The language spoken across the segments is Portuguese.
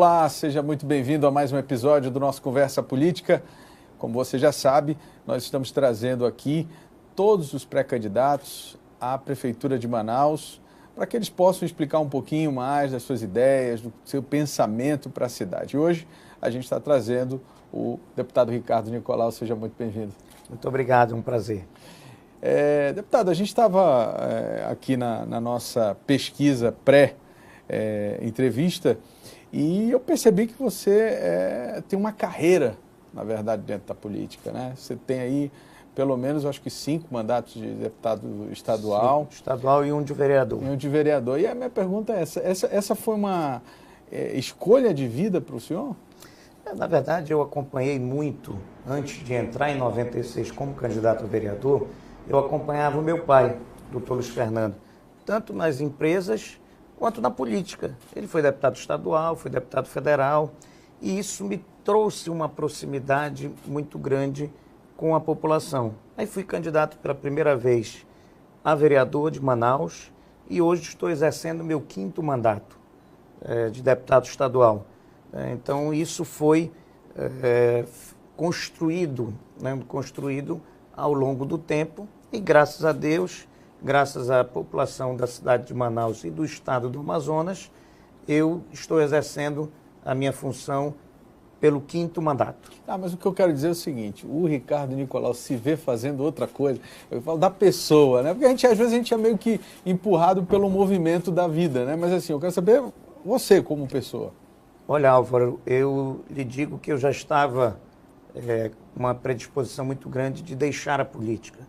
Olá, seja muito bem-vindo a mais um episódio do nosso Conversa Política. Como você já sabe, nós estamos trazendo aqui todos os pré-candidatos à Prefeitura de Manaus para que eles possam explicar um pouquinho mais das suas ideias, do seu pensamento para a cidade. Hoje a gente está trazendo o deputado Ricardo Nicolau. Seja muito bem-vindo. Muito obrigado, é um prazer. Deputado, a gente estava aqui na nossa pesquisa pré-entrevista e eu percebi que você tem uma carreira, na verdade, dentro da política, né? Você tem aí, pelo menos, acho que 5 mandatos de deputado estadual. 5 estadual e um de vereador. E um de vereador. E a minha pergunta é essa foi uma escolha de vida para o senhor? Na verdade, eu acompanhei muito, antes de entrar em 96 como candidato a vereador, eu acompanhava o meu pai, doutor Luiz Fernando, tanto nas empresas quanto na política. Ele foi deputado estadual, foi deputado federal, e isso me trouxe uma proximidade muito grande com a população. Aí fui candidato pela primeira vez a vereador de Manaus e hoje estou exercendo meu 5º mandato de deputado estadual. Então isso foi construído ao longo do tempo e graças a Deus, graças à população da cidade de Manaus e do estado do Amazonas, eu estou exercendo a minha função pelo 5º mandato. Mas o que eu quero dizer é o seguinte, o Ricardo Nicolau se vê fazendo outra coisa, eu falo da pessoa, né? Porque às vezes a gente é meio que empurrado pelo movimento da vida, né? Mas assim, eu quero saber você como pessoa. Olha, Álvaro, eu lhe digo que eu já estava com uma predisposição muito grande de deixar a política.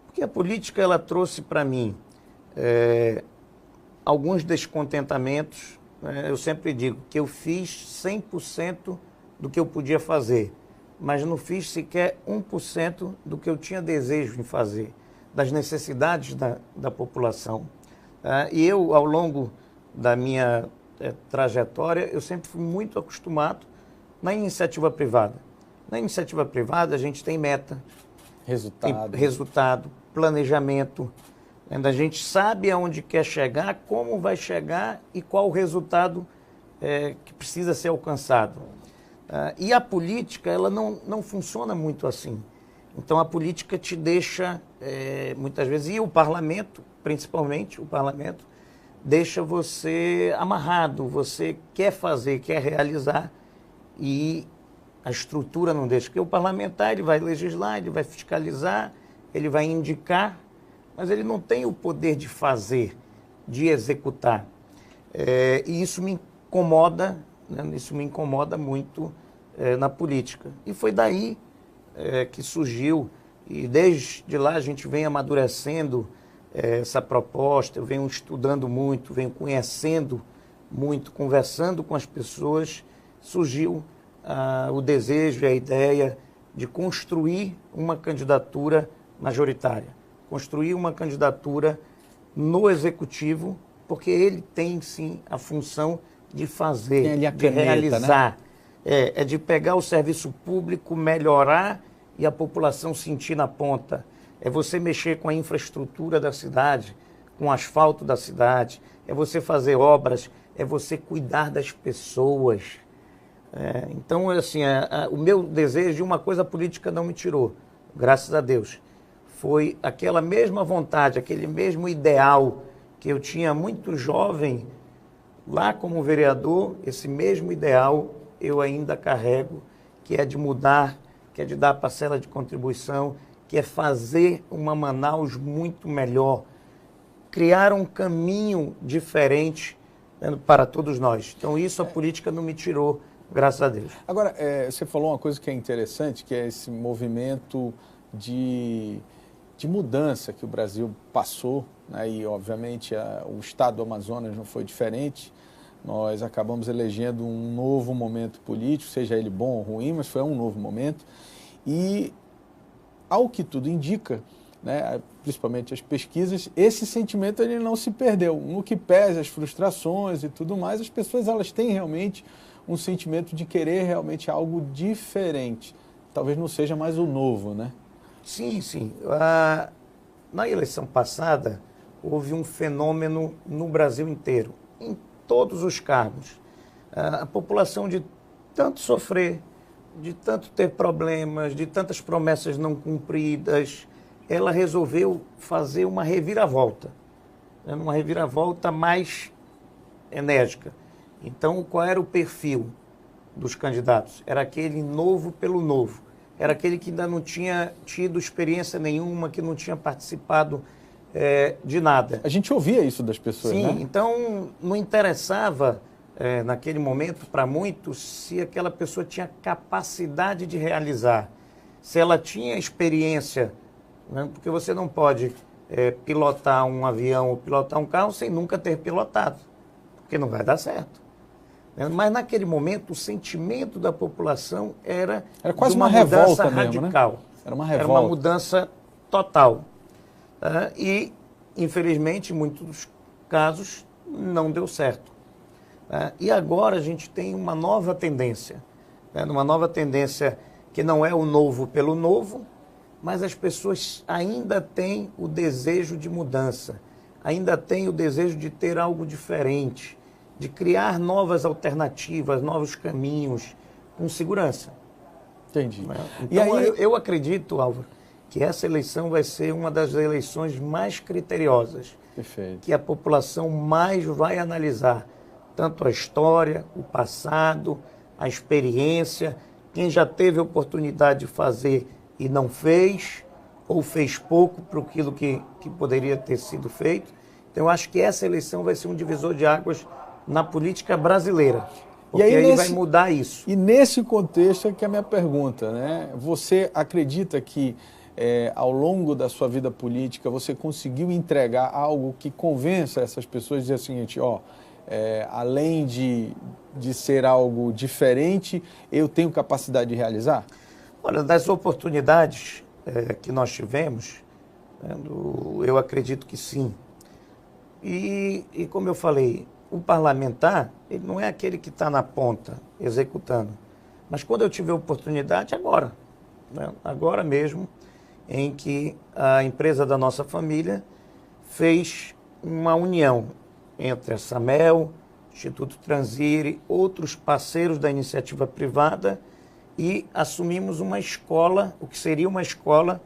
Porque a política, ela trouxe para mim alguns descontentamentos. Eu sempre digo que eu fiz 100% do que eu podia fazer, mas não fiz sequer 1% do que eu tinha desejo em fazer, das necessidades da população. E eu, ao longo da minha trajetória, eu sempre fui muito acostumado na iniciativa privada. Na iniciativa privada, a gente tem meta, resultado, planejamento. A gente sabe aonde quer chegar, como vai chegar e qual o resultado que precisa ser alcançado. E a política, ela não funciona muito assim. Então, a política te deixa, muitas vezes, e o parlamento, principalmente o parlamento, deixa você amarrado, você quer fazer, quer realizar e a estrutura não deixa. Porque o parlamentar, ele vai legislar, ele vai fiscalizar, ele vai indicar, mas ele não tem o poder de fazer, de executar. E isso me incomoda, né? Isso me incomoda muito na política. E foi daí que surgiu, e desde lá a gente vem amadurecendo essa proposta, eu venho estudando muito, venho conhecendo muito, conversando com as pessoas, surgiu o desejo e a ideia de construir uma candidatura majoritária, construir uma candidatura no Executivo, porque ele tem, sim, a função de fazer, de realizar, né? De pegar o serviço público, melhorar e a população sentir na ponta. É você mexer com a infraestrutura da cidade, com o asfalto da cidade, é você fazer obras, é você cuidar das pessoas. Então, assim, o meu desejo, uma coisa a política não me tirou, graças a Deus, foi aquela mesma vontade, aquele mesmo ideal que eu tinha muito jovem, lá como vereador, esse mesmo ideal eu ainda carrego, que é de mudar, que é de dar parcela de contribuição, que é fazer uma Manaus muito melhor, criar um caminho diferente, né, para todos nós. Então isso a política não me tirou, graças a Deus. Agora, você falou uma coisa que é interessante, que é esse movimento de mudança que o Brasil passou, né, e obviamente o estado do Amazonas não foi diferente. Nós acabamos elegendo um novo momento político, seja ele bom ou ruim, mas foi um novo momento. E, ao que tudo indica, né, principalmente as pesquisas, esse sentimento ele não se perdeu. No que pese as frustrações e tudo mais, as pessoas elas têm realmente um sentimento de querer realmente algo diferente. Talvez não seja mais o novo, né? Sim, sim. Na eleição passada, houve um fenômeno no Brasil inteiro, em todos os cargos. A população de tanto sofrer, de tanto ter problemas, de tantas promessas não cumpridas, ela resolveu fazer uma reviravolta, né? Uma reviravolta mais enérgica. Então, qual era o perfil dos candidatos? Era aquele novo pelo novo. Era aquele que ainda não tinha tido experiência nenhuma, que não tinha participado de nada. A gente ouvia isso das pessoas, Sim, né? então não interessava, naquele momento, para muitos, se aquela pessoa tinha capacidade de realizar, se ela tinha experiência, né? Porque você não pode pilotar um avião ou pilotar um carro sem nunca ter pilotado, porque não vai dar certo. Mas naquele momento o sentimento da população era quase de uma revolta mudança mesmo, radical. né? Era uma revolta. Era uma mudança total. E, infelizmente, em muitos casos, não deu certo. E agora a gente tem uma nova tendência. Uma nova tendência que não é o novo pelo novo, mas as pessoas ainda têm o desejo de mudança, ainda têm o desejo de ter algo diferente, de criar novas alternativas, novos caminhos, com segurança. Entendi. Então, E aí... eu acredito, Álvaro, que essa eleição vai ser uma das eleições mais criteriosas. Perfeito. Que a população mais vai analisar tanto a história, o passado, a experiência, quem já teve a oportunidade de fazer e não fez, ou fez pouco para aquilo que poderia ter sido feito. Então, eu acho que essa eleição vai ser um divisor de águas na política brasileira, porque aí vai mudar isso. E nesse contexto é que é a minha pergunta, né? Você acredita que ao longo da sua vida política você conseguiu entregar algo que convença essas pessoas a dizer o seguinte, além de ser algo diferente, eu tenho capacidade de realizar? Olha, das oportunidades que nós tivemos, eu acredito que sim. E como eu falei, o parlamentar, ele não é aquele que está na ponta, executando. Mas quando eu tive a oportunidade, agora. Né? Agora mesmo, em que a empresa da nossa família fez uma união entre a Samel, Instituto Transire, outros parceiros da iniciativa privada, e assumimos uma escola, o que seria uma escola,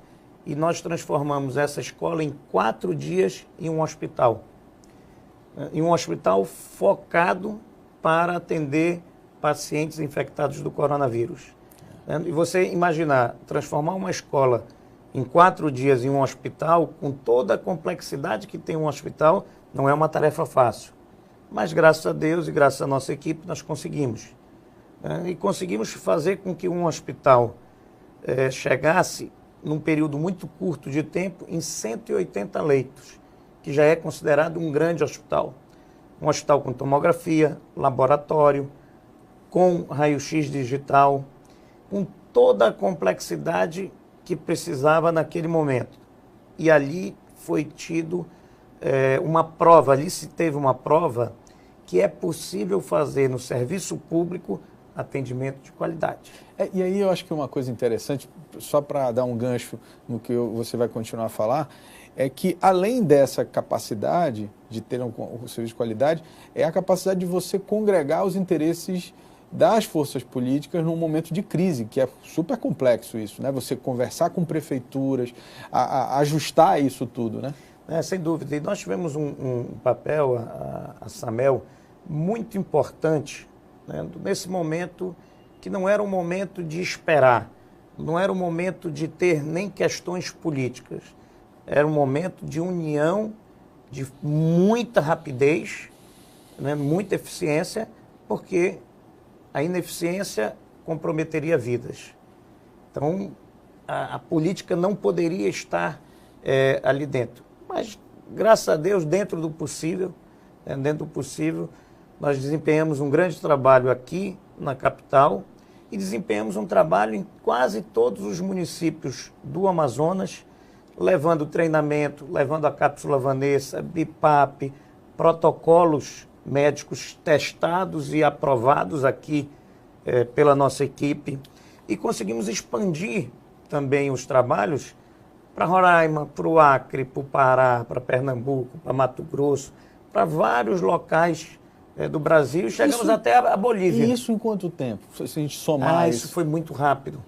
e nós transformamos essa escola em 4 dias em um hospital. Em um hospital focado para atender pacientes infectados do coronavírus. E você imaginar, transformar uma escola em 4 dias em um hospital, com toda a complexidade que tem um hospital, não é uma tarefa fácil. Mas graças a Deus e graças à nossa equipe nós conseguimos. E conseguimos fazer com que um hospital chegasse, num período muito curto de tempo, em 180 leitos, que já é considerado um grande hospital. Um hospital com tomografia, laboratório, com raio-x digital, com toda a complexidade que precisava naquele momento. E ali foi tido uma prova, ali se teve uma prova que é possível fazer no serviço público atendimento de qualidade. E aí eu acho que uma coisa interessante, só para dar um gancho no que você vai continuar a falar, é que além dessa capacidade de ter um serviço de qualidade, é a capacidade de você congregar os interesses das forças políticas num momento de crise, que é super complexo isso, né? Você conversar com prefeituras, ajustar isso tudo, né? Sem dúvida. E nós tivemos um papel, a Samel, muito importante, né? Nesse momento que não era um momento de esperar, não era um momento de ter nem questões políticas, era um momento de união, de muita rapidez, né? Muita eficiência, porque a ineficiência comprometeria vidas. Então, a política não poderia estar ali dentro. Mas, graças a Deus, dentro do possível, nós desempenhamos um grande trabalho aqui na capital e desempenhamos um trabalho em quase todos os municípios do Amazonas, levando treinamento, levando a cápsula Vanessa, BIPAP, protocolos médicos testados e aprovados aqui pela nossa equipe. E conseguimos expandir também os trabalhos para Roraima, para o Acre, para o Pará, para Pernambuco, para Mato Grosso, para vários locais do Brasil e chegamos até a Bolívia. E isso em quanto tempo? Se a gente somar isso foi muito rápido.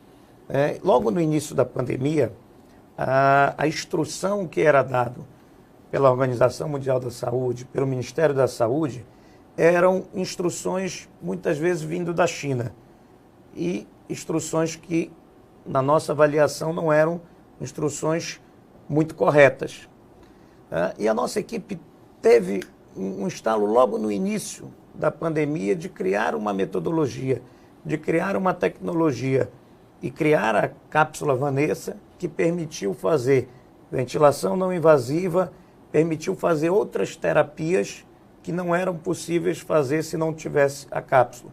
Logo no início da pandemia, a instrução que era dada pela Organização Mundial da Saúde, pelo Ministério da Saúde, eram instruções muitas vezes vindo da China. E instruções que, na nossa avaliação, não eram instruções muito corretas. E a nossa equipe teve um estalo logo no início da pandemia de criar uma metodologia, de criar uma tecnologia e criar a cápsula Vanessa, que permitiu fazer ventilação não invasiva, permitiu fazer outras terapias que não eram possíveis fazer se não tivesse a cápsula.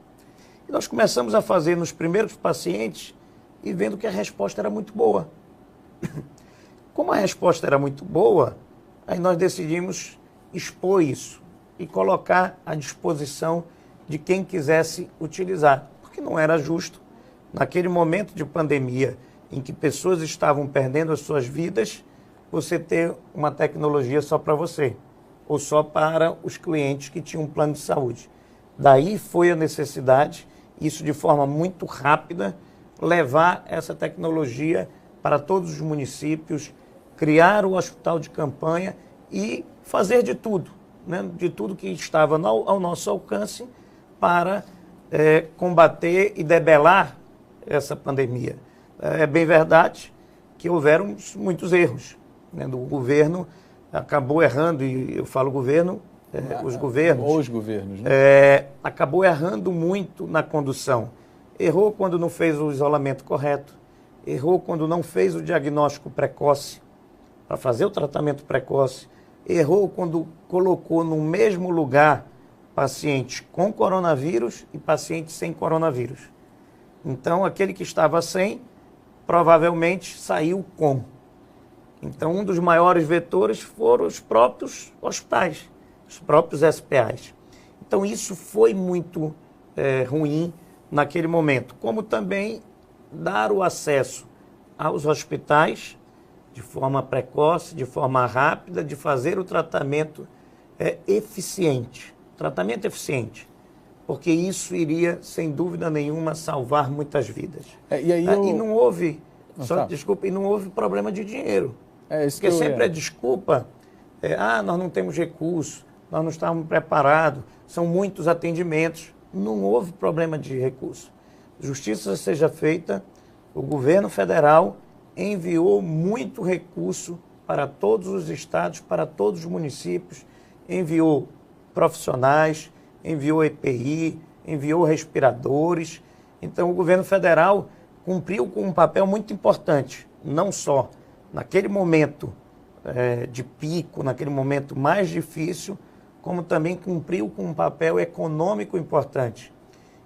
E nós começamos a fazer nos primeiros pacientes e vendo que a resposta era muito boa. Como a resposta era muito boa, aí nós decidimos expor isso e colocar à disposição de quem quisesse utilizar, porque não era justo, naquele momento de pandemia em que pessoas estavam perdendo as suas vidas, você ter uma tecnologia só para você, ou só para os clientes que tinham um plano de saúde. Daí foi a necessidade, isso de forma muito rápida, levar essa tecnologia para todos os municípios, criar o hospital de campanha e fazer de tudo, né? De tudo que estava ao nosso alcance para combater e debelar essa pandemia. É bem verdade que houveram muitos erros, né? O governo acabou errando, e eu falo governo, os governos. Ou os governos, né? Acabou errando muito na condução. Errou quando não fez o isolamento correto, errou quando não fez o diagnóstico precoce, para fazer o tratamento precoce, errou quando colocou no mesmo lugar pacientes com coronavírus e pacientes sem coronavírus. Então, aquele que estava sem, provavelmente saiu com. Então, um dos maiores vetores foram os próprios hospitais, os próprios SPAs. Então, isso foi muito ruim naquele momento, como também dar o acesso aos hospitais de forma precoce, de forma rápida, de fazer o tratamento eficiente. Tratamento eficiente, porque isso iria, sem dúvida nenhuma, salvar muitas vidas. E não houve, desculpa, e não houve problema de dinheiro. Porque sempre a desculpa nós não temos recurso, nós não estávamos preparados, são muitos atendimentos. Não houve problema de recurso. Justiça seja feita, o governo federal enviou muito recurso para todos os estados, para todos os municípios, enviou profissionais, enviou EPI, enviou respiradores. Então, o governo federal cumpriu com um papel muito importante, não só naquele momento de pico, naquele momento mais difícil, como também cumpriu com um papel econômico importante.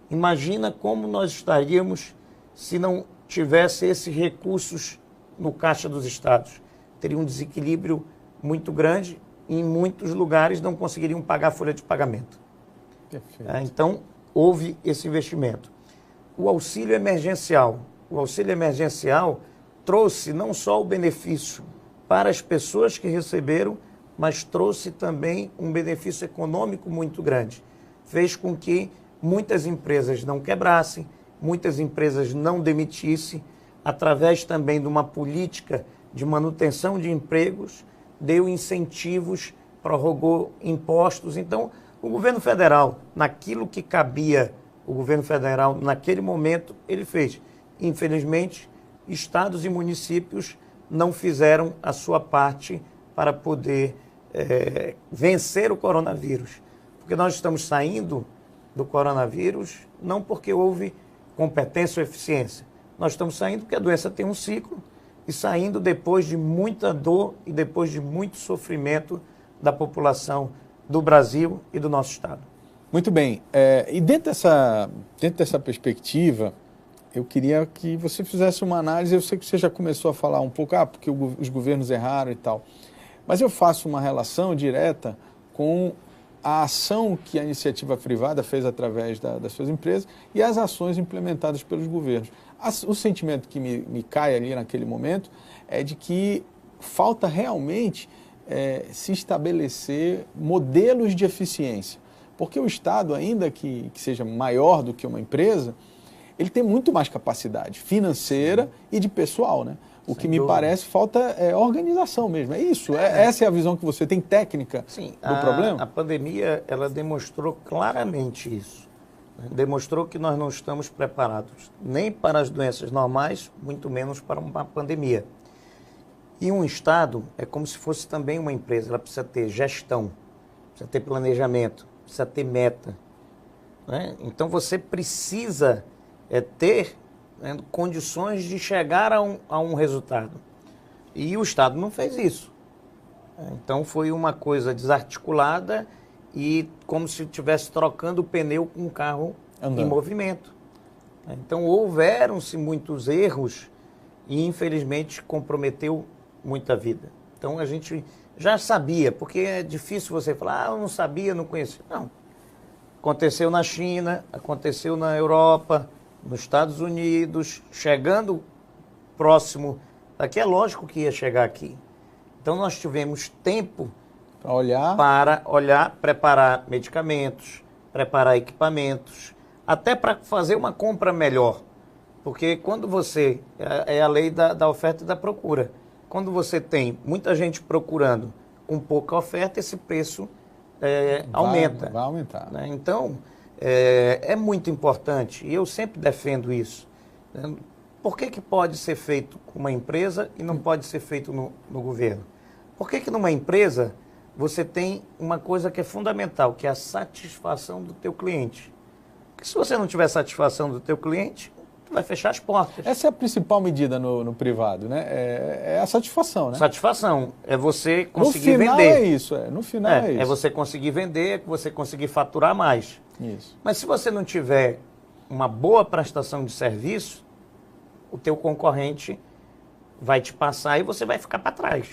Imagina como nós estaríamos se não tivesse esses recursos no caixa dos estados. Teria um desequilíbrio muito grande e em muitos lugares não conseguiriam pagar a folha de pagamento. Então, houve esse investimento. O auxílio emergencial trouxe não só o benefício para as pessoas que receberam, mas trouxe também um benefício econômico muito grande. Fez com que muitas empresas não quebrassem, muitas empresas não demitissem, através também de uma política de manutenção de empregos, deu incentivos, prorrogou impostos. Então, o governo federal, naquilo que cabia o governo federal naquele momento, ele fez. Infelizmente, estados e municípios não fizeram a sua parte para poder vencer o coronavírus. Porque nós estamos saindo do coronavírus não porque houve competência ou eficiência. Nós estamos saindo porque a doença tem um ciclo e saindo depois de muita dor e depois de muito sofrimento da população do Brasil e do nosso estado. Muito bem. E dentro dessa perspectiva, eu queria que você fizesse uma análise. Eu sei que você já começou a falar um pouco, porque os governos erraram e tal. Mas eu faço uma relação direta com a ação que a iniciativa privada fez através das suas empresas e as ações implementadas pelos governos. O sentimento que me cai ali naquele momento é de que falta realmente se estabelecer modelos de eficiência. Porque o Estado, ainda que seja maior do que uma empresa, ele tem muito mais capacidade financeira e de pessoal, né? O que me parece falta é organização mesmo, é isso? Essa é a visão que você tem técnica do problema? A pandemia, ela demonstrou claramente isso. Demonstrou que nós não estamos preparados nem para as doenças normais, muito menos para uma pandemia. E um Estado é como se fosse também uma empresa, ela precisa ter gestão, precisa ter planejamento, precisa ter meta, né? Então você precisa ter condições de chegar a um resultado. E o Estado não fez isso. Então foi uma coisa desarticulada e como se estivesse trocando o pneu com um carro em movimento. Então houveram-se muitos erros e infelizmente comprometeu muita vida. Então a gente já sabia, porque é difícil você falar, eu não sabia, não conhecia. Não. Aconteceu na China, aconteceu na Europa, nos Estados Unidos, chegando próximo daqui, é lógico que ia chegar aqui. Então nós tivemos tempo para olhar, preparar medicamentos, preparar equipamentos, até para fazer uma compra melhor. Porque quando você, é a lei da oferta e da procura, quando você tem muita gente procurando com pouca oferta, esse preço aumenta. Vai aumentar. Né? Então, é muito importante, e eu sempre defendo isso. Por que pode ser feito com uma empresa e não pode ser feito no governo? Por que numa empresa você tem uma coisa que é fundamental, que é a satisfação do teu cliente? Porque se você não tiver satisfação do teu cliente, tu vai fechar as portas. Essa é a principal medida no privado, né? É a satisfação, né? Satisfação. É você conseguir vender. No final é isso, no final é isso. É você conseguir vender, você conseguir faturar mais. Isso. Mas se você não tiver uma boa prestação de serviço, o teu concorrente vai te passar e você vai ficar para trás.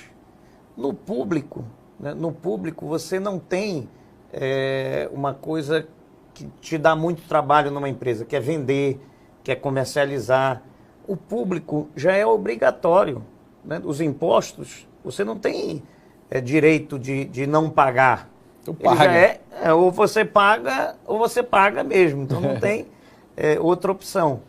No público, né, você não tem uma coisa que te dá muito trabalho numa empresa, que é vender, que é comercializar. O público já é obrigatório, né? Os impostos, você não tem direito de não pagar. Ele já ou você paga mesmo, então não tem outra opção.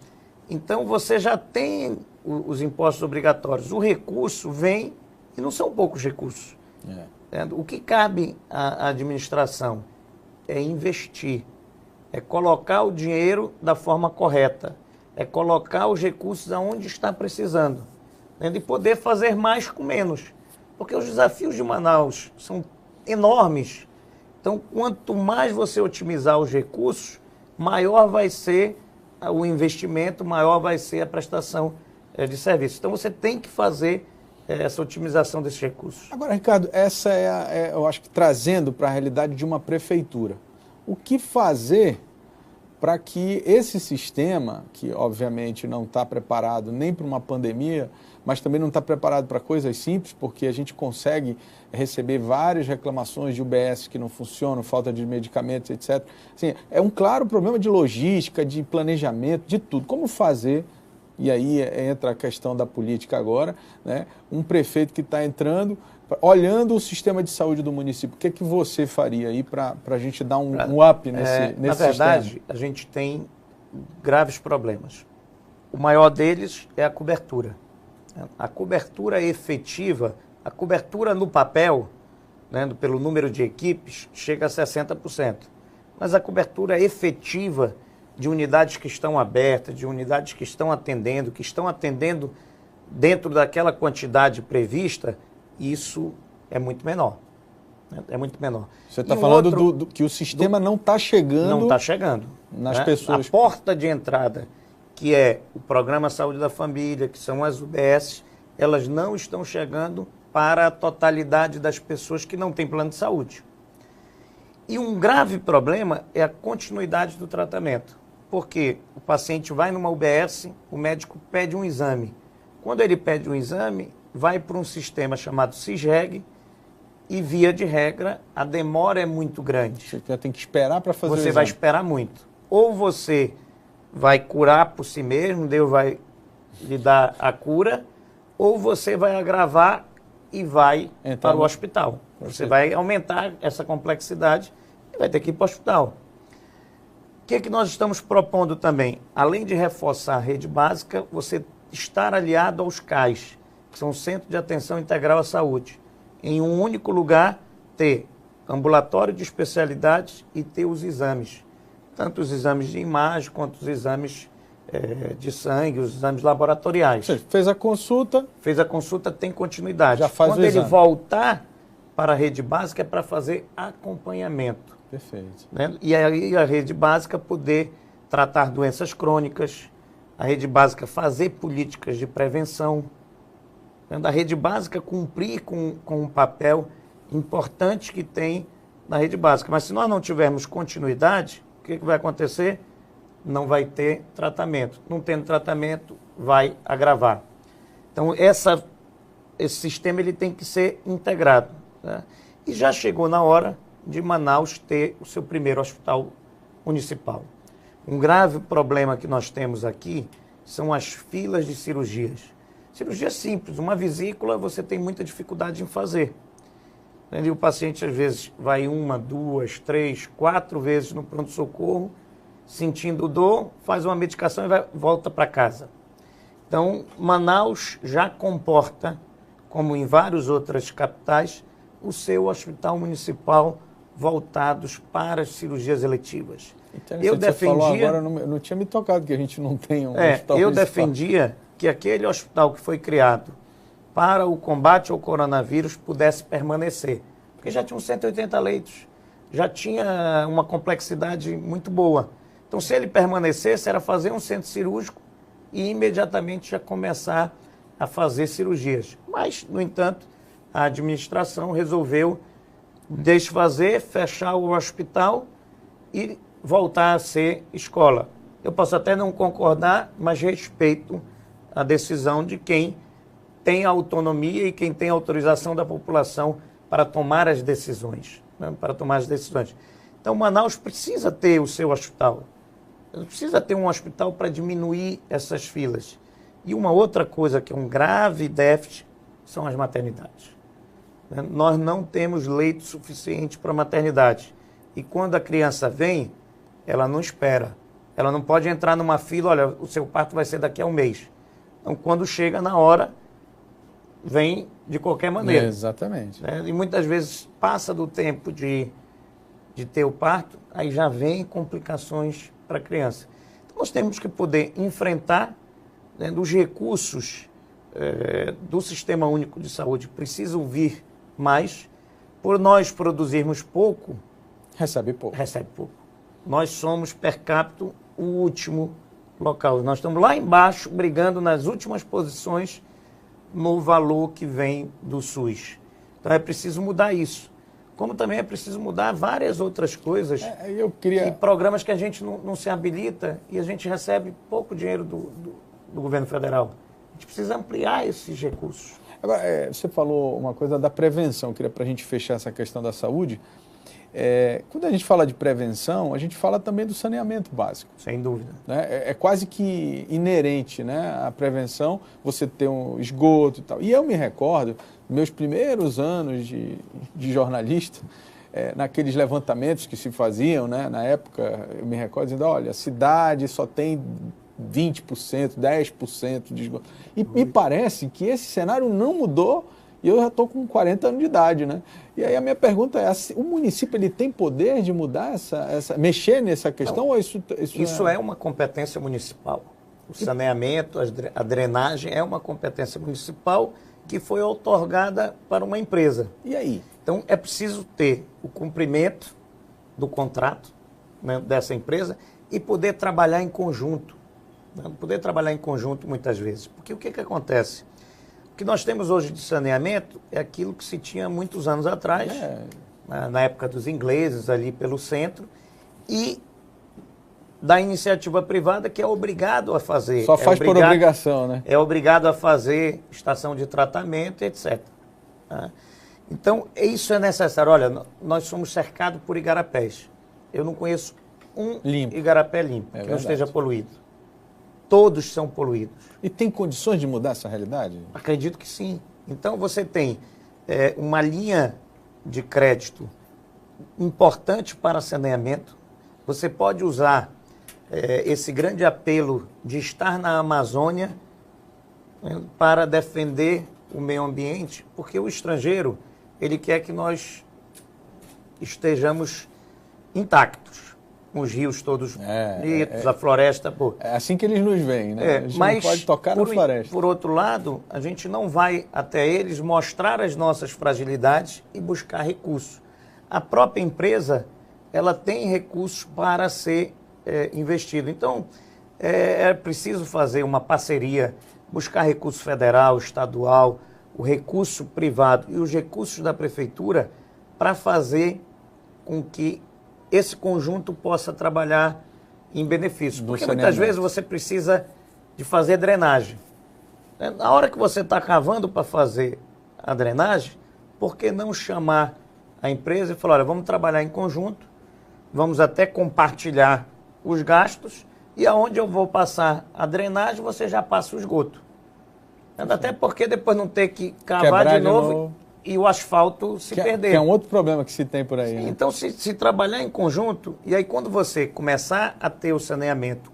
Então você já tem os impostos obrigatórios. O recurso vem, e não são poucos recursos. O que cabe à administração é investir, é colocar o dinheiro da forma correta, é colocar os recursos aonde está precisando, né? De poder fazer mais com menos. Porque os desafios de Manaus são enormes. Então, quanto mais você otimizar os recursos, maior vai ser o investimento, maior vai ser a prestação de serviço. Então, você tem que fazer essa otimização desses recursos. Agora, Ricardo, essa eu acho que trazendo para a realidade de uma prefeitura. O que fazer para que esse sistema, que obviamente não está preparado nem para uma pandemia, mas também não está preparado para coisas simples, porque a gente consegue receber várias reclamações de UBS que não funcionam, falta de medicamentos, etc. Assim, é um claro problema de logística, de planejamento, de tudo. Como fazer, e aí entra a questão da política agora, né? Um prefeito que está entrando, olhando o sistema de saúde do município, o que é que você faria aí para a gente dar um up nesse sistema? Na verdade, a gente tem graves problemas. O maior deles é a cobertura. A cobertura efetiva, a cobertura no papel, né, pelo número de equipes, chega a 60%. Mas a cobertura efetiva de unidades que estão abertas, de unidades que estão atendendo dentro daquela quantidade prevista, isso é muito menor. É muito menor. Você está falando que o sistema não está chegando... Não está chegando. Nas pessoas. A porta de entrada, que é o Programa Saúde da Família, que são as UBS, elas não estão chegando para a totalidade das pessoas que não têm plano de saúde. E um grave problema é a continuidade do tratamento. Porque o paciente vai numa UBS, o médico pede um exame. Quando ele pede um exame, vai para um sistema chamado CISREG e, via de regra, a demora é muito grande. Você já tem que esperar para fazer o exame. Você vai esperar muito. Ou você vai curar por si mesmo, Deus vai lhe dar a cura, ou você vai agravar e vai para o hospital. Você vai aumentar essa complexidade e vai ter que ir para o hospital. O que nós estamos propondo também? Além de reforçar a rede básica, você estar aliado aos CAIs, que são Centro de Atenção Integral à Saúde. Em um único lugar, ter ambulatório de especialidades e ter os exames. Tanto os exames de imagem quanto os exames de sangue, os exames laboratoriais. Ou seja, fez a consulta. Fez a consulta, tem continuidade. Já faz o exame. Quando ele voltar para a rede básica, é para fazer acompanhamento. Perfeito. Né? E aí a rede básica poder tratar doenças crônicas, a rede básica fazer políticas de prevenção, né? A rede básica cumprir com um papel importante que tem na rede básica. Mas se nós não tivermos continuidade, o que vai acontecer? Não vai ter tratamento. Não tendo tratamento, vai agravar. Então, esse sistema ele tem que ser integrado. Né? E já chegou na hora de Manaus ter o seu primeiro hospital municipal. Um grave problema que nós temos aqui são as filas de cirurgias. Cirurgia simples, uma vesícula você tem muita dificuldade em fazer. E o paciente às vezes vai 1, 2, 3, 4 vezes no pronto-socorro, sentindo dor, faz uma medicação e volta para casa. Então, Manaus já comporta, como em várias outras capitais, o seu hospital municipal voltados para as cirurgias eletivas. Eu defendia, você falou agora, não tinha me tocado que a gente não tem um hospital eu municipal. defendia que aquele hospital que foi criado para o combate ao coronavírus pudesse permanecer, porque já tinham 180 leitos, já tinha uma complexidade muito boa. Então, se ele permanecesse, era fazer um centro cirúrgico e imediatamente já começar a fazer cirurgias. Mas, no entanto, a administração resolveu desfazer, fechar o hospital e voltar a ser escola. Eu posso até não concordar, mas respeito a decisão de quem tem autonomia e quem tem autorização da população para tomar as decisões. Né? Para tomar as decisões. Então, Manaus precisa ter o seu hospital. Precisa ter um hospital para diminuir essas filas. E uma outra coisa que é um grave déficit são as maternidades. Nós não temos leito suficiente para maternidade. E quando a criança vem, ela não espera. Ela não pode entrar numa fila, olha, o seu parto vai ser daqui a um mês. Então, quando chega na hora, vem de qualquer maneira. Exatamente. E muitas vezes passa do tempo de ter o parto, aí já vem complicações para a criança. Então, nós temos que poder enfrentar, os recursos do Sistema Único de Saúde precisam vir mais. Por nós produzirmos pouco, recebe pouco. Nós somos, per capita, o último local. Nós estamos lá embaixo, brigando nas últimas posições no valor que vem do SUS. Então é preciso mudar isso. Como também é preciso mudar várias outras coisas. E programas que a gente não se habilita e a gente recebe pouco dinheiro do governo federal. A gente precisa ampliar esses recursos. Agora, você falou uma coisa da prevenção, queria para a gente fechar essa questão da saúde. Quando a gente fala de prevenção, a gente fala também do saneamento básico. Sem dúvida. Né? É quase que inerente, né, a prevenção, você ter um esgoto e tal. E eu me recordo, meus primeiros anos de jornalista, naqueles levantamentos que se faziam, né, na época, eu me recordo dizendo, olha, a cidade só tem 20%, 10% de esgoto. E me parece que esse cenário não mudou e eu já estou com 40 anos de idade, né? E aí a minha pergunta é, o município ele tem poder de mudar mexer nessa questão? Não, ou isso é uma competência municipal. O saneamento, a drenagem é uma competência municipal que foi outorgada para uma empresa. E aí? Então é preciso ter o cumprimento do contrato, né, dessa empresa e poder trabalhar em conjunto. Poder trabalhar em conjunto muitas vezes. Porque o que acontece? O que nós temos hoje de saneamento é aquilo que se tinha muitos anos atrás, na época dos ingleses, ali pelo centro, e da iniciativa privada que é obrigado a fazer. Só faz por obrigação, né? É obrigado a fazer estação de tratamento, etc. Então, isso é necessário. Olha, nós somos cercados por igarapés. Eu não conheço um igarapé limpo, que não esteja poluído. Todos são poluídos. E tem condições de mudar essa realidade? Acredito que sim. Então, você tem uma linha de crédito importante para saneamento. Você pode usar esse grande apelo de estar na Amazônia, né, para defender o meio ambiente, porque o estrangeiro, ele quer que nós estejamos intactos, com os rios todos bonitos, a floresta... Pô. É assim que eles nos veem, né? A gente mas não pode tocar na floresta. Por outro lado, a gente não vai até eles mostrar as nossas fragilidades e buscar recursos. A própria empresa, ela tem recursos para ser investido. Então, é preciso fazer uma parceria, buscar recurso federal, estadual, o recurso privado e os recursos da prefeitura para fazer com que esse conjunto possa trabalhar em benefício. Porque muitas vezes você precisa de fazer drenagem. Na hora que você está cavando para fazer a drenagem, por que não chamar a empresa e falar, olha, vamos trabalhar em conjunto, vamos até compartilhar os gastos e aonde eu vou passar a drenagem, você já passa o esgoto. Até porque depois não ter que cavar de novo e o asfalto se perder. Que é um outro problema que se tem por aí. Sim, né? Então, se trabalhar em conjunto, e aí quando você começar a ter o saneamento,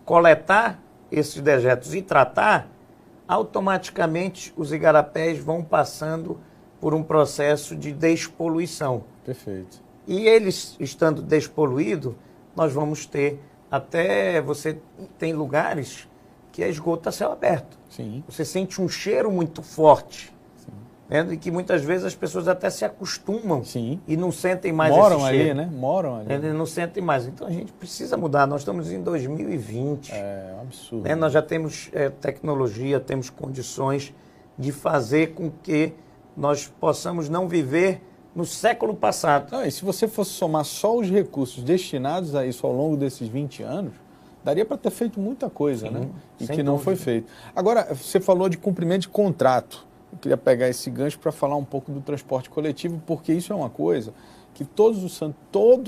coletar esses dejetos e tratar, automaticamente os igarapés vão passando por um processo de despoluição. Perfeito. E eles estando despoluídos, nós vamos ter até, você tem lugares que é esgoto a céu aberto. Sim. Você sente um cheiro muito forte. Né? E que muitas vezes as pessoas até se acostumam. Sim. E não sentem mais Moram esse ali, cheiro. né? Moram ali. Eles não sentem mais. Então a gente precisa mudar. Nós estamos em 2020. É um absurdo. Né? Nós já temos tecnologia, temos condições de fazer com que nós possamos não viver no século passado. Não, e se você fosse somar só os recursos destinados a isso ao longo desses 20 anos, daria para ter feito muita coisa, né? E que não foi feito. Agora, você falou de cumprimento de contrato. Eu queria pegar esse gancho para falar um pouco do transporte coletivo, porque isso é uma coisa que todo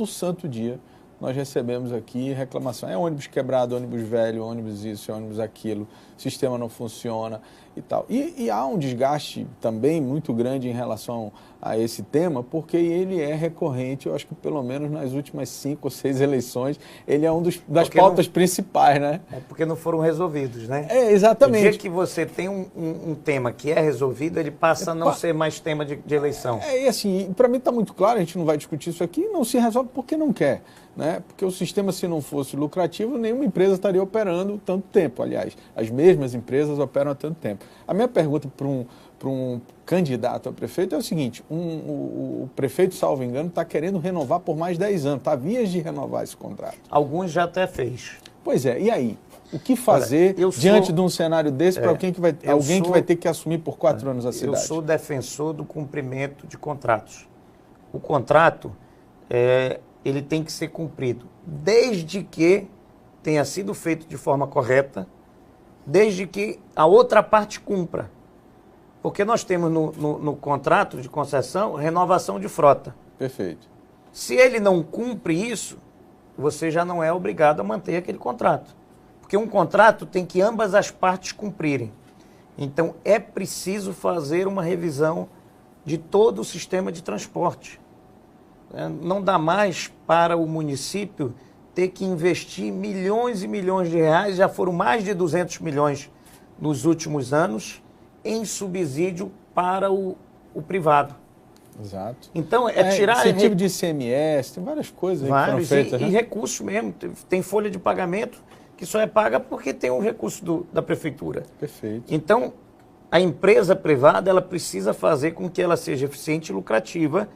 santo dia nós recebemos aqui reclamação. É ônibus quebrado, ônibus velho, ônibus isso, ônibus aquilo, sistema não funciona e tal. E há um desgaste também muito grande em relação a esse tema, porque ele é recorrente, eu acho que pelo menos nas últimas 5 ou 6 eleições, ele é das pautas principais, né? É porque não foram resolvidos, né? É, exatamente. O dia que você tem um tema que é resolvido, ele passa a não ser mais tema de eleição. E assim, para mim está muito claro, a gente não vai discutir isso aqui, não se resolve porque não quer. Né? Porque o sistema, se não fosse lucrativo, nenhuma empresa estaria operando tanto tempo. Aliás, as mesmas empresas operam há tanto tempo. A minha pergunta para um candidato a prefeito é o seguinte: o prefeito, salvo engano, está querendo renovar por mais 10 anos, está a vias de renovar esse contrato. Alguns já até fez. Pois é, e aí? O que fazer diante de um cenário desse para alguém que vai ter que assumir por 4 anos a cidade? Eu sou defensor do cumprimento de contratos. O contrato ele tem que ser cumprido, desde que tenha sido feito de forma correta, desde que a outra parte cumpra. Porque nós temos no contrato de concessão renovação de frota. Perfeito. Se ele não cumpre isso, você já não é obrigado a manter aquele contrato. Porque um contrato tem que ambas as partes cumprirem. Então é preciso fazer uma revisão de todo o sistema de transporte. Não dá mais para o município ter que investir milhões e milhões de reais, já foram mais de 200 milhões nos últimos anos, em subsídio para o privado. Exato. Então, tirar... Incentivo de ICMS, tem várias coisas que foram feitas. E recursos mesmo, tem folha de pagamento que só é paga porque tem um recurso da prefeitura. Perfeito. Então, a empresa privada, ela precisa fazer com que ela seja eficiente e lucrativa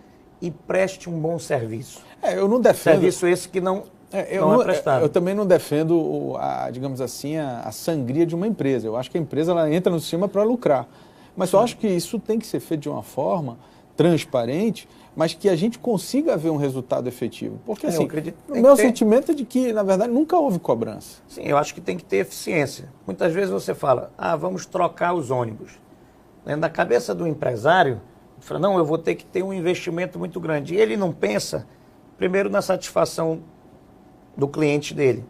e preste um bom serviço. Eu não defendo... Serviço esse que não é prestado. Eu também não defendo, digamos assim, a sangria de uma empresa. Eu acho que a empresa ela entra no sistema para lucrar. Mas eu acho que isso tem que ser feito de uma forma transparente, mas que a gente consiga ver um resultado efetivo. Porque, assim, o meu sentimento é de que, na verdade, nunca houve cobrança. Sim, eu acho que tem que ter eficiência. Muitas vezes você fala, vamos trocar os ônibus. Na cabeça do empresário, fala, não, eu vou ter que ter um investimento muito grande. E ele não pensa, primeiro, na satisfação do cliente dele.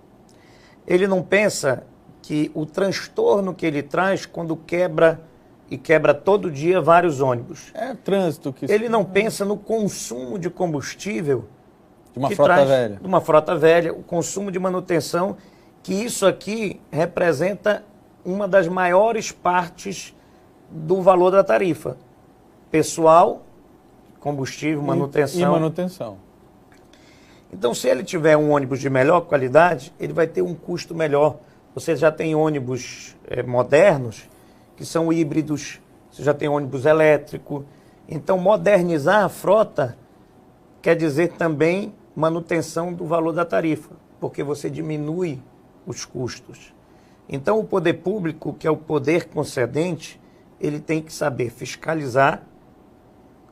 Ele não pensa que o transtorno que ele traz quando quebra e quebra todo dia vários ônibus. É trânsito que... Ele não pensa no consumo de combustível de uma frota velha. De uma frota velha, o consumo de manutenção, que isso aqui representa uma das maiores partes do valor da tarifa. Pessoal, combustível, manutenção. E manutenção. Então, se ele tiver um ônibus de melhor qualidade, ele vai ter um custo melhor. Você já tem ônibus modernos, que são híbridos, você já tem ônibus elétrico. Então, modernizar a frota quer dizer também manutenção do valor da tarifa, porque você diminui os custos. Então, o poder público, que é o poder concedente, ele tem que saber fiscalizar,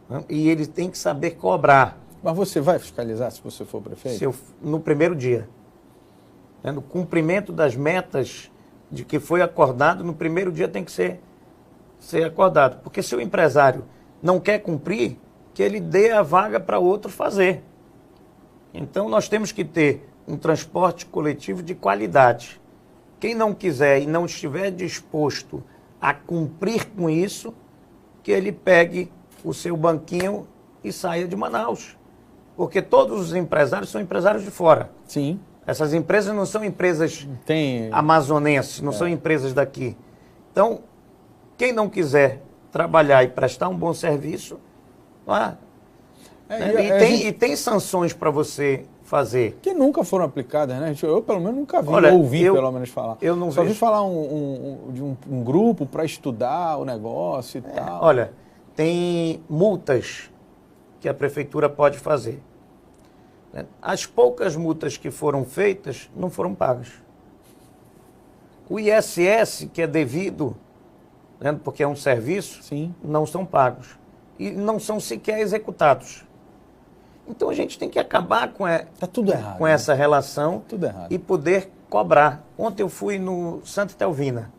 né, e ele tem que saber cobrar. Mas você vai fiscalizar se você for prefeito? No primeiro dia. Né, no cumprimento das metas de que foi acordado, no primeiro dia tem que ser acordado. Porque se o empresário não quer cumprir, que ele dê a vaga para outro fazer. Então, nós temos que ter um transporte coletivo de qualidade. Quem não quiser e não estiver disposto a cumprir com isso, que ele pegue o seu banquinho e saia de Manaus. Porque todos os empresários são empresários de fora. Sim. Essas empresas não são empresas amazonenses, não são empresas daqui. Então, quem não quiser trabalhar e prestar um bom serviço, e tem sanções para você fazer. Que nunca foram aplicadas, né? Eu, pelo menos, nunca vi, pelo menos, falar. Eu não Só vi falar de um grupo para estudar o negócio e tal. Olha, tem multas que a prefeitura pode fazer. As poucas multas que foram feitas não foram pagas. O ISS, que é devido, né, porque é um serviço, sim, não são pagos. E não são sequer executados. Então a gente tem que acabar com, tá tudo errado, com essa relação tudo errado. E poder cobrar. Ontem eu fui no Santa Etelvina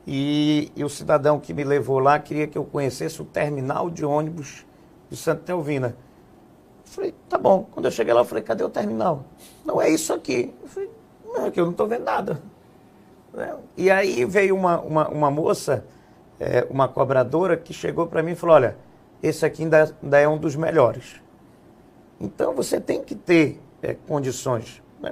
e o cidadão que me levou lá queria que eu conhecesse o terminal de ônibus de Santa Etelvina. Eu falei, tá bom. Quando eu cheguei lá, eu falei, cadê o terminal? Não, é isso aqui. Eu falei, não, aqui eu não estou vendo nada. E aí veio uma moça, uma cobradora, que chegou para mim e falou, olha, esse aqui ainda é um dos melhores. Então, você tem que ter condições. Né?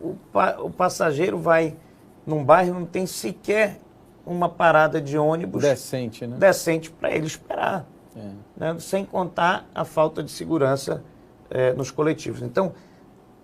O passageiro vai num bairro, não tem sequer uma parada de ônibus decente, né? Decente para ele esperar. Né? Sem contar a falta de segurança nos coletivos. Então,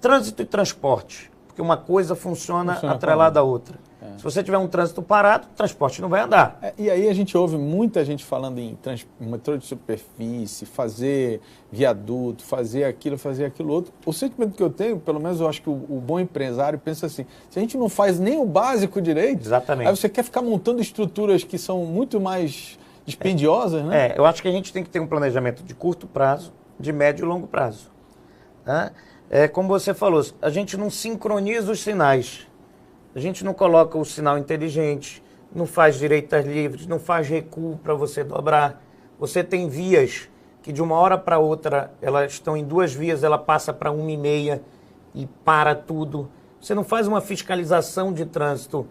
trânsito e transporte, porque uma coisa funciona atrelada à outra. Se você tiver um trânsito parado, o transporte não vai andar. E aí a gente ouve muita gente falando em metrô de superfície, fazer viaduto, fazer aquilo outro. O sentimento que eu tenho, pelo menos eu acho que o bom empresário pensa assim, se a gente não faz nem o básico direito, exatamente, aí você quer ficar montando estruturas que são muito mais dispendiosas, né? Eu acho que a gente tem que ter um planejamento de curto prazo, de médio e longo prazo. Tá? Como você falou, a gente não sincroniza os sinais. A gente não coloca o sinal inteligente, não faz direitas livres, não faz recuo para você dobrar. Você tem vias que de uma hora para outra, elas estão em duas vias, ela passa para 1,5 e para tudo. Você não faz uma fiscalização de trânsito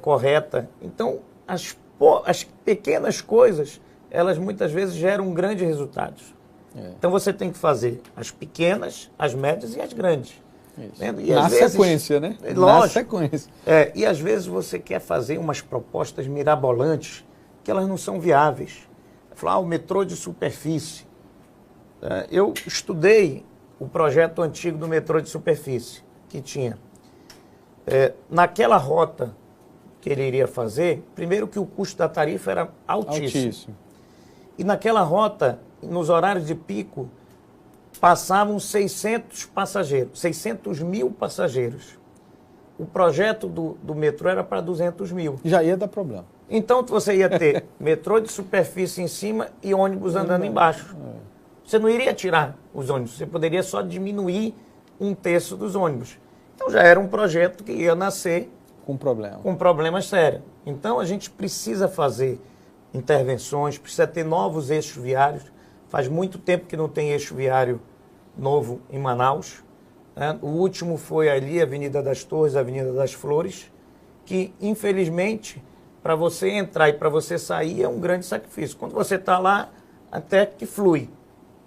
correta. Então, as pequenas coisas, elas muitas vezes geram grandes resultados. Então, você tem que fazer as pequenas, as médias e as grandes. E na sequência, né? Lógico. Na sequência. E às vezes você quer fazer umas propostas mirabolantes que elas não são viáveis. Falar, o metrô de superfície. Eu estudei o projeto antigo do metrô de superfície que tinha. Naquela rota que ele iria fazer, primeiro que o custo da tarifa era altíssimo. E naquela rota, nos horários de pico, passavam 600 mil passageiros. O projeto do metrô era para 200 mil. Já ia dar problema. Então, você ia ter metrô de superfície em cima e ônibus andando embaixo. Você não iria tirar os ônibus, você poderia só diminuir 1/3 dos ônibus. Então, já era um projeto que ia nascer com problemas sérios. Então, a gente precisa fazer intervenções, precisa ter novos eixos viários. Faz muito tempo que não tem eixo viário novo em Manaus. O último foi ali, Avenida das Torres, Avenida das Flores, que, infelizmente, para você entrar e para você sair é um grande sacrifício. Quando você está lá, até que flui.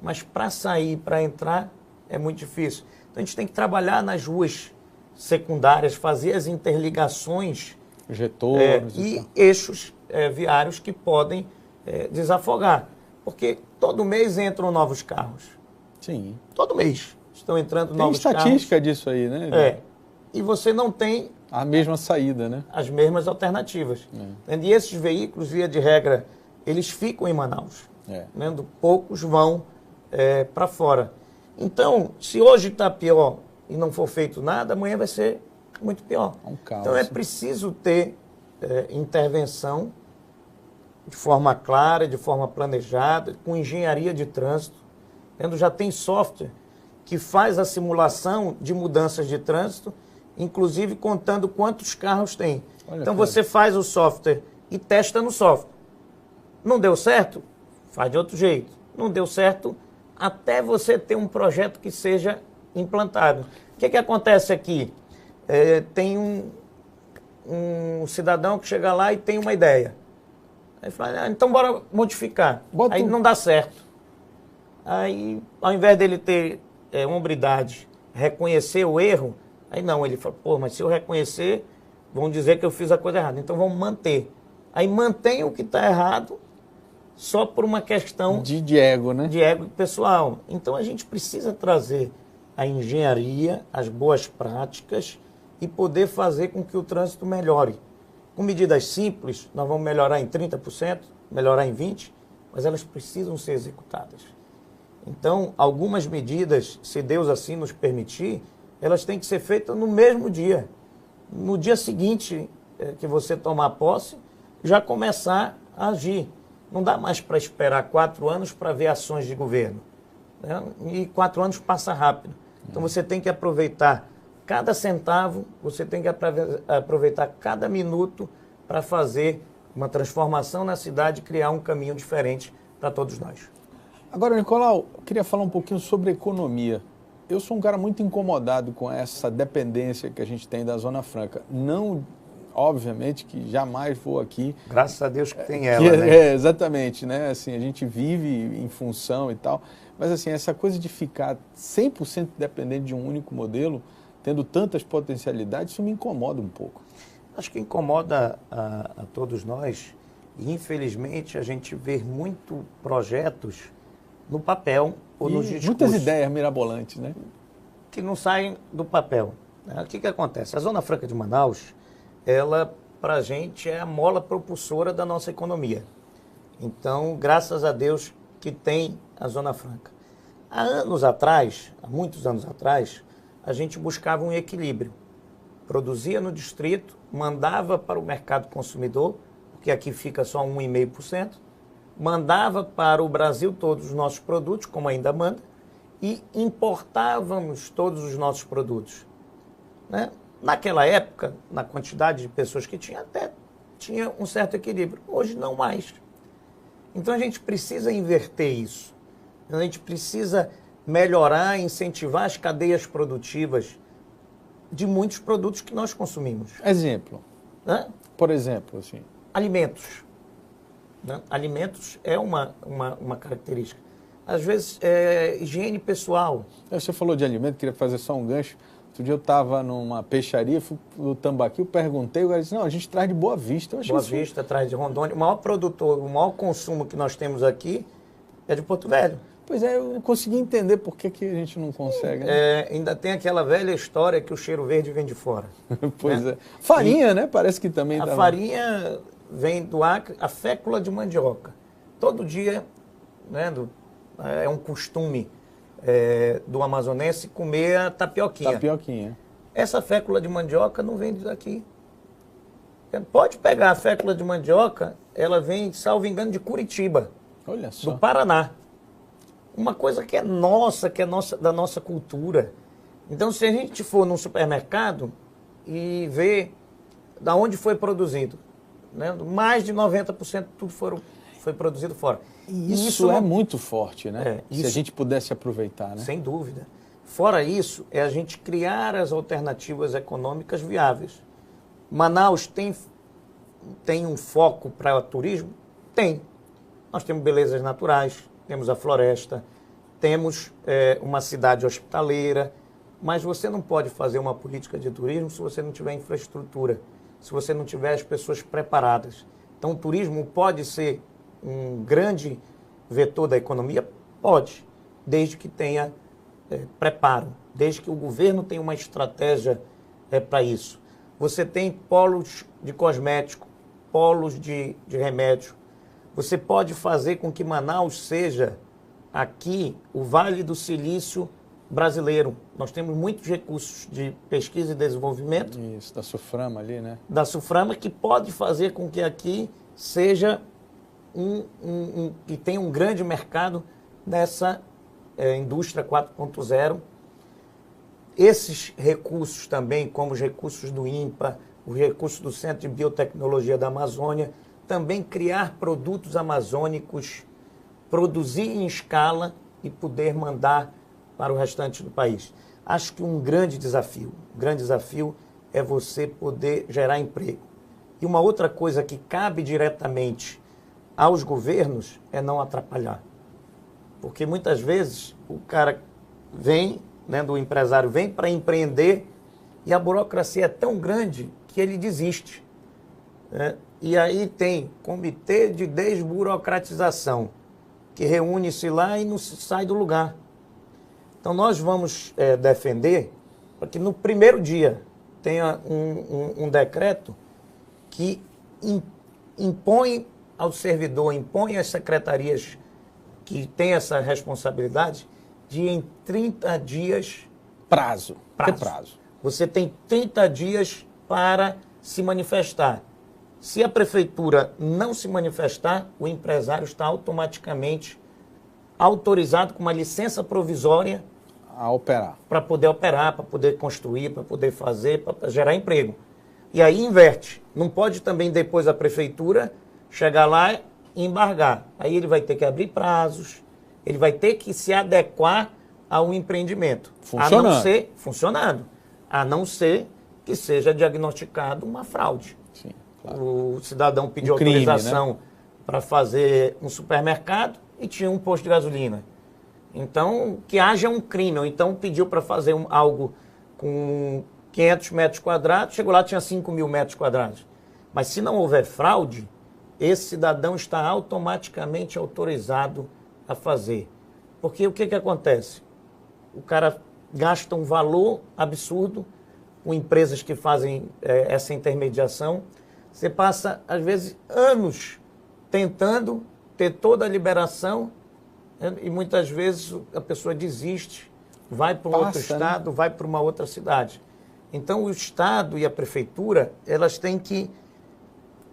Mas para sair, para entrar, é muito difícil. Então a gente tem que trabalhar nas ruas secundárias, fazer as interligações e eixos viários que podem desafogar. Porque todo mês entram novos carros. Sim. Todo mês estão entrando novos carros. Tem estatística disso aí, né? E você não tem a mesma saída, né? As mesmas alternativas. E esses veículos, via de regra, eles ficam em Manaus. Né? Poucos vão para fora. Então, se hoje está pior e não for feito nada, amanhã vai ser muito pior. Um caos. Então é preciso ter intervenção de forma clara, de forma planejada, com engenharia de trânsito. Já tem software que faz a simulação de mudanças de trânsito, inclusive contando quantos carros tem. Então você faz o software e testa no software. Não deu certo? Faz de outro jeito. Não deu certo até você ter um projeto que seja implantado. O que acontece aqui? Tem um cidadão que chega lá e tem uma ideia. Aí fala, então bora modificar. Aí não dá certo. Aí, ao invés dele ter hombridade, reconhecer o erro, aí não, ele fala, pô, mas se eu reconhecer, vão dizer que eu fiz a coisa errada. Então vamos manter. Aí mantém o que está errado, só por uma questão de ego, né? De ego pessoal. Então a gente precisa trazer a engenharia, as boas práticas e poder fazer com que o trânsito melhore. Com medidas simples, nós vamos melhorar em 30%, melhorar em 20%, mas elas precisam ser executadas. Então, algumas medidas, se Deus assim nos permitir, elas têm que ser feitas no mesmo dia. No dia seguinte que você tomar posse, já começar a agir. Não dá mais para esperar 4 anos para ver ações de governo. Né? E 4 anos passa rápido. Então você tem que aproveitar cada centavo, você tem que aproveitar cada minuto para fazer uma transformação na cidade e criar um caminho diferente para todos nós. Agora, Nicolau, eu queria falar um pouquinho sobre economia. Eu sou um cara muito incomodado com essa dependência que a gente tem da Zona Franca. Não, obviamente, que jamais vou aqui... Graças a Deus que tem ela, né? Exatamente, né? Assim, a gente vive em função e tal, mas assim, essa coisa de ficar 100% dependente de um único modelo, tendo tantas potencialidades, isso me incomoda um pouco. Acho que incomoda a todos nós e, infelizmente, a gente vê muito projetos no papel ou nos discursos. Muitas ideias mirabolantes, né? Que não saem do papel. O que acontece? A Zona Franca de Manaus, ela, para a gente, é a mola propulsora da nossa economia. Então, graças a Deus que tem a Zona Franca. Há anos atrás, há muitos anos atrás, a gente buscava um equilíbrio. Produzia no distrito, mandava para o mercado consumidor, porque aqui fica só 1,5%, mandava para o Brasil todos os nossos produtos, como ainda manda, e importávamos todos os nossos produtos. Né? Naquela época, na quantidade de pessoas que tinha, até tinha um certo equilíbrio. Hoje não mais. Então a gente precisa inverter isso. A gente precisa melhorar, incentivar as cadeias produtivas de muitos produtos que nós consumimos. Exemplo. Né? Por exemplo, assim. Alimentos. Né? Alimentos é uma característica. Às vezes, higiene pessoal. Você falou de alimento, queria fazer só um gancho. Outro dia eu estava numa peixaria, fui no Tambaqui, eu perguntei, o cara disse, não, a gente traz de Boa Vista. Boa Vista, traz de Rondônia. O maior produtor, o maior consumo que nós temos aqui é de Porto Velho. Pois é, eu não consegui entender por que a gente não consegue. Né? Ainda tem aquela velha história que o cheiro verde vem de fora. Pois né? é. Farinha, né? Parece que também... A farinha vem do Acre, a fécula de mandioca. Todo dia, né, é um costume do amazonense comer a tapioquinha. Tapioquinha. Essa fécula de mandioca não vem daqui. Pode pegar a fécula de mandioca, ela vem, salvo engano, de Curitiba. Olha só. Do Paraná. Uma coisa que é nossa, da nossa cultura. Então, se a gente for num supermercado e ver da onde foi produzido, né, mais de 90% tudo foi produzido fora. E isso é muito forte, né? Se a gente pudesse aproveitar, né? Sem dúvida. Fora isso, é a gente criar as alternativas econômicas viáveis. Manaus tem tem um foco para o turismo? Tem. Nós temos belezas naturais, temos a floresta, temos uma cidade hospitaleira, mas você não pode fazer uma política de turismo se você não tiver infraestrutura, se você não tiver as pessoas preparadas. Então, o turismo pode ser um grande vetor da economia? Pode, desde que tenha preparo, desde que o governo tenha uma estratégia para isso. Você tem polos de cosmético, polos de remédio. Você pode fazer com que Manaus seja aqui o Vale do Silício brasileiro. Nós temos muitos recursos de pesquisa e desenvolvimento. Isso, da Suframa ali, né? Da Suframa, que pode fazer com que aqui seja que tenha um grande mercado nessa indústria 4.0. Esses recursos também, como os recursos do INPA, os recursos do Centro de Biotecnologia da Amazônia, também criar produtos amazônicos, produzir em escala e poder mandar para o restante do país. Acho que um grande desafio é você poder gerar emprego. E uma outra coisa que cabe diretamente aos governos é não atrapalhar. Porque muitas vezes o cara vem, do empresário vem para empreender e a burocracia é tão grande que ele desiste. E aí tem comitê de desburocratização, que reúne-se lá e não sai do lugar. Então nós vamos defender para que no primeiro dia tenha um decreto que impõe ao servidor, impõe às secretarias que têm essa responsabilidade de em 30 dias... Prazo. Que prazo? Você tem 30 dias para se manifestar. Se a prefeitura não se manifestar, o empresário está automaticamente autorizado com uma licença provisória a operar. Para poder construir, para poder fazer, para gerar emprego. E aí inverte. Não pode também depois a prefeitura chegar lá e embargar. Aí ele vai ter que abrir prazos, ele vai ter que se adequar ao empreendimento. Funcionando. A não ser que seja diagnosticado uma fraude. Sim, claro. O cidadão pediu crime, autorização, né, para fazer um supermercado e tinha um posto de gasolina. Então, que haja um crime. Ou então pediu para fazer algo com 500 metros quadrados, chegou lá, tinha 5.000 metros quadrados. Mas se não houver fraude, esse cidadão está automaticamente autorizado a fazer. Porque o que acontece? O cara gasta um valor absurdo com empresas que fazem essa intermediação. Você passa, às vezes, anos tentando ter toda a liberação e muitas vezes a pessoa desiste, vai para um outro estado, vai para uma outra cidade. Então, o Estado e a Prefeitura, elas têm que...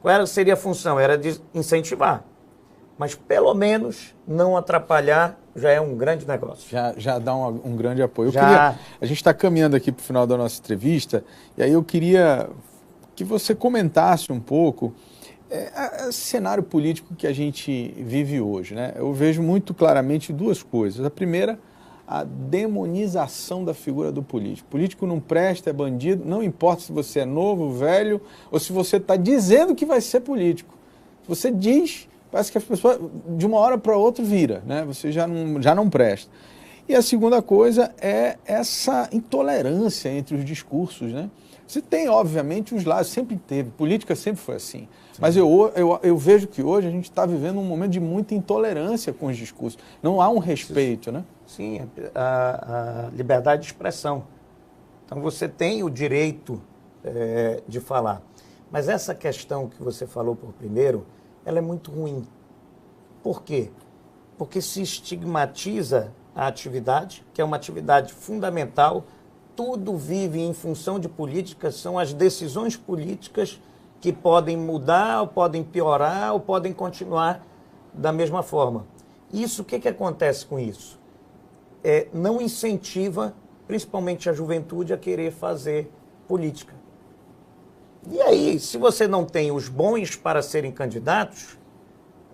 Qual seria a função? Era de incentivar. Mas, pelo menos, não atrapalhar já é um grande negócio. Já dá um grande apoio. A gente está caminhando aqui para o final da nossa entrevista, e aí eu queria que você comentasse um pouco esse cenário político que a gente vive hoje, né? Eu vejo muito claramente duas coisas. A primeira, a demonização da figura do político. O político não presta, é bandido, não importa se você é novo, velho, ou se você está dizendo que vai ser político. Se você diz, parece que as pessoas, de uma hora para outra, vira, né? Você já não presta. E a segunda coisa é essa intolerância entre os discursos, né? Você tem, obviamente, os lados, sempre teve, política sempre foi assim. Sim. Mas eu vejo que hoje a gente está vivendo um momento de muita intolerância com os discursos. Não há um respeito, né? Sim, a liberdade de expressão. Então você tem o direito de falar. Mas essa questão que você falou por primeiro, ela é muito ruim. Por quê? Porque se estigmatiza a atividade, que é uma atividade fundamental. Tudo vive em função de políticas, são as decisões políticas que podem mudar, ou podem piorar, ou podem continuar da mesma forma. Isso, o que acontece com isso? Não incentiva, principalmente a juventude, a querer fazer política. E aí, se você não tem os bons para serem candidatos,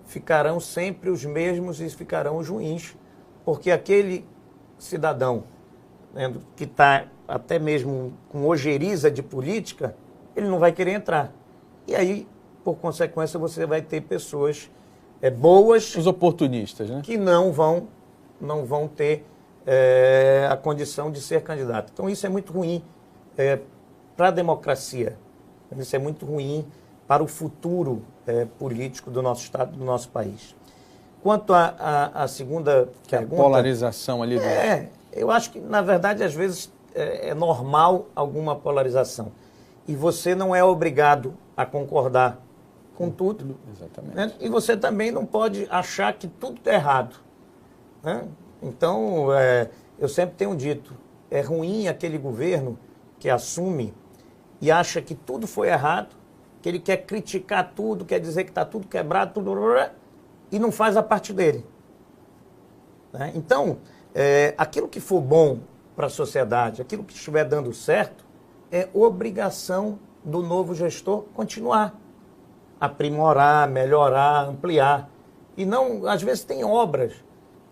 ficarão sempre os mesmos e ficarão os ruins, porque aquele cidadão, né, que está até mesmo com ojeriza de política, ele não vai querer entrar. E aí por consequência, você vai ter pessoas boas... Os oportunistas, né? Que não vão ter a condição de ser candidato. Então, isso é muito ruim para a democracia. Isso é muito ruim para o futuro político do nosso Estado, do nosso país. Quanto à segunda pergunta... A polarização ali. Eu acho que, na verdade, às vezes é normal alguma polarização. E você não é obrigado a concordar com tudo. Exatamente. Né? E você também não pode achar que tudo é errado. Né? Então, eu sempre tenho dito, é ruim aquele governo que assume e acha que tudo foi errado, que ele quer criticar tudo, quer dizer que está tudo quebrado, e não faz a parte dele. Né? Então, aquilo que for bom para a sociedade, aquilo que estiver dando certo, é obrigação do novo gestor continuar, aprimorar, melhorar, ampliar. E não, às vezes tem obras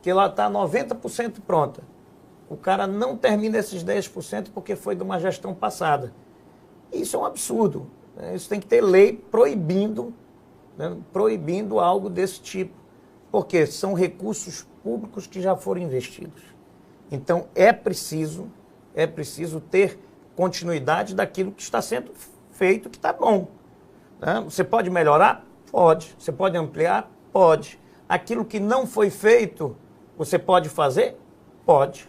que ela está 90% pronta. O cara não termina esses 10% porque foi de uma gestão passada. Isso é um absurdo. Né? Isso tem que ter lei proibindo, né? Proibindo algo desse tipo. Porque são recursos públicos que já foram investidos. Então, é preciso ter continuidade daquilo que está sendo feito, que está bom. Né? Você pode melhorar? Pode. Você pode ampliar? Pode. Aquilo que não foi feito, você pode fazer? Pode.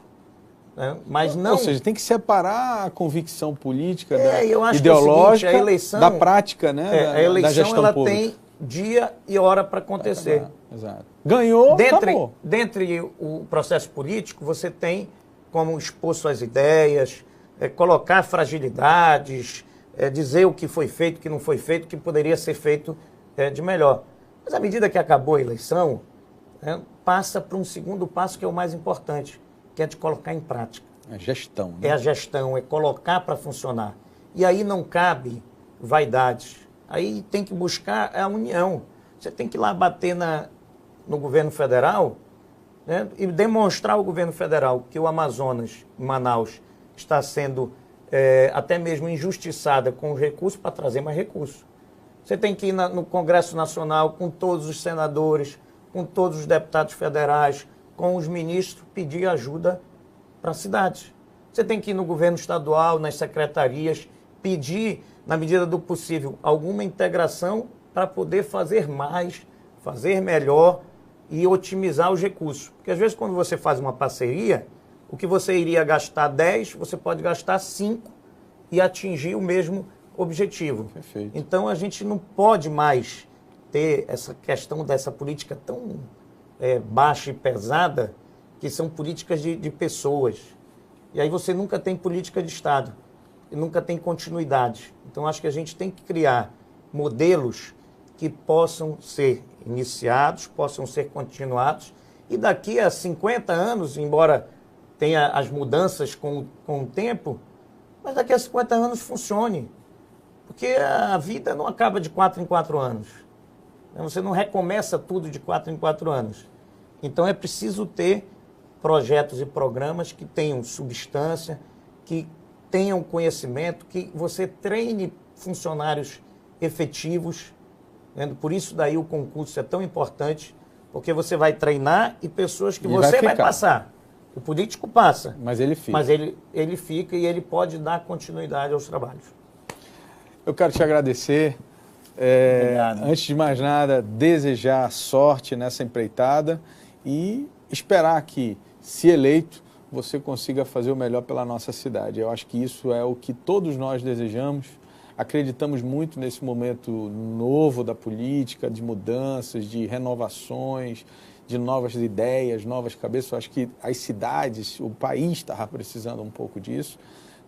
Né? Mas não... Ou seja, tem que separar a convicção política, eu acho ideológica, que é o seguinte, a eleição, da prática, né? A eleição, da gestão ela pública. tem dia e hora para acontecer. Exato. Ganhou, acabou. Dentre o processo político, você tem como expor suas ideias, colocar fragilidades, dizer o que foi feito, o que não foi feito, o que poderia ser feito de melhor. Mas à medida que acabou a eleição, passa para um segundo passo que é o mais importante, que é de colocar em prática. A gestão. Né? É a gestão, é colocar para funcionar. E aí não cabe vaidades. Aí tem que buscar a união. Você tem que ir lá bater no governo federal, né, e demonstrar ao governo federal que o Amazonas, Manaus, está sendo até mesmo injustiçada com os recursos para trazer mais recursos. Você tem que ir no Congresso Nacional com todos os senadores, com todos os deputados federais, com os ministros, pedir ajuda para a cidade. Você tem que ir no governo estadual, nas secretarias, pedir, na medida do possível, alguma integração para poder fazer mais, fazer melhor e otimizar os recursos. Porque às vezes quando você faz uma parceria, o que você iria gastar 10, você pode gastar 5 e atingir o mesmo objetivo. Perfeito. Então a gente não pode mais ter essa questão dessa política tão baixa e pesada, que são políticas de pessoas. E aí você nunca tem política de Estado, e nunca tem continuidade. Então acho que a gente tem que criar modelos que possam ser iniciados, possam ser continuados, e daqui a 50 anos, embora tenha as mudanças com o tempo, mas daqui a 50 anos funcione. Porque a vida não acaba de 4 em 4 anos. Você não recomeça tudo de 4 em 4 anos. Então é preciso ter projetos e programas que tenham substância, que tenham conhecimento, que você treine funcionários efetivos. Por isso daí o concurso é tão importante, porque você vai treinar e pessoas que você vai passar. O político passa. Mas ele fica. Mas ele fica e ele pode dar continuidade aos trabalhos. Eu quero te agradecer. Antes de mais nada, desejar sorte nessa empreitada e esperar que, se eleito, você consiga fazer o melhor pela nossa cidade. Eu acho que isso é o que todos nós desejamos. Acreditamos muito nesse momento novo da política, de mudanças, de renovações, de novas ideias, novas cabeças. Eu acho que as cidades, o país estava precisando um pouco disso,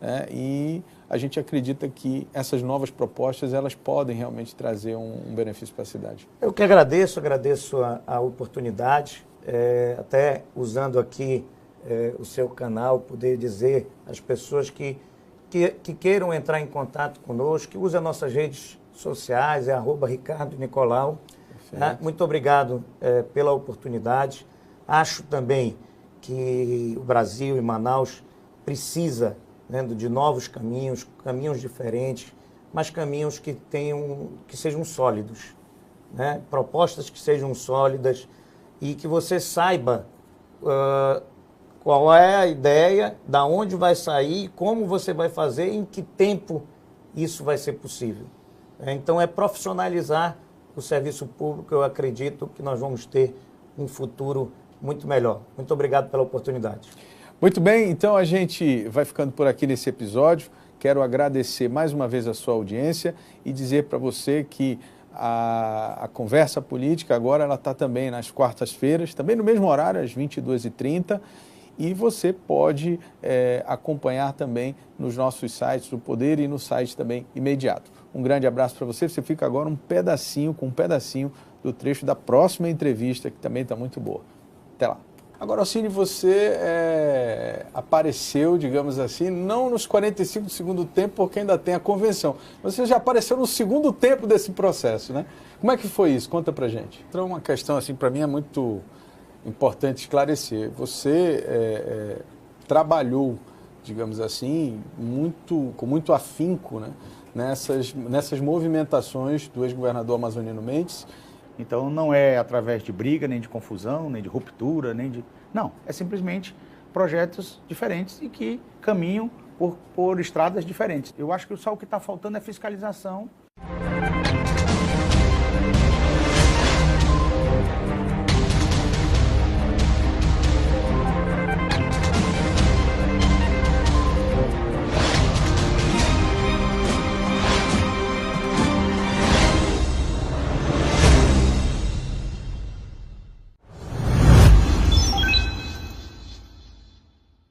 né? E a gente acredita que essas novas propostas elas podem realmente trazer um benefício para a cidade. Eu que agradeço a oportunidade, até usando aqui o seu canal, poder dizer às pessoas que queiram entrar em contato conosco, que usem as nossas redes sociais, @Ricardo Nicolau. Muito obrigado pela oportunidade. Acho também que o Brasil e Manaus precisa, né, de novos caminhos diferentes, mas caminhos que sejam sólidos, né? Propostas que sejam sólidas e que você saiba qual é a ideia, da onde vai sair, como você vai fazer, em que tempo isso vai ser possível. Então, é profissionalizar o serviço público. Eu acredito que nós vamos ter um futuro muito melhor. Muito obrigado pela oportunidade. Muito bem, então a gente vai ficando por aqui nesse episódio. Quero agradecer mais uma vez a sua audiência e dizer para você que a conversa política agora ela está também nas quartas-feiras, também no mesmo horário, às 22h30, e você pode acompanhar também nos nossos sites do Poder e no site também imediato. Um grande abraço para você. Você fica agora com um pedacinho do trecho da próxima entrevista, que também está muito boa. Até lá. Agora, Alcine, você apareceu, digamos assim, não nos 45 do segundo tempo, porque ainda tem a convenção, mas você já apareceu no segundo tempo desse processo, né? Como é que foi isso? Conta pra gente. Então, uma questão, assim, para mim é muito importante esclarecer. Você trabalhou, digamos assim, com muito afinco, né, nessas movimentações do ex-governador Amazonino Mendes. Então, não é através de briga, nem de confusão, nem de ruptura, Não, é simplesmente projetos diferentes e que caminham por estradas diferentes. Eu acho que só o que está faltando é fiscalização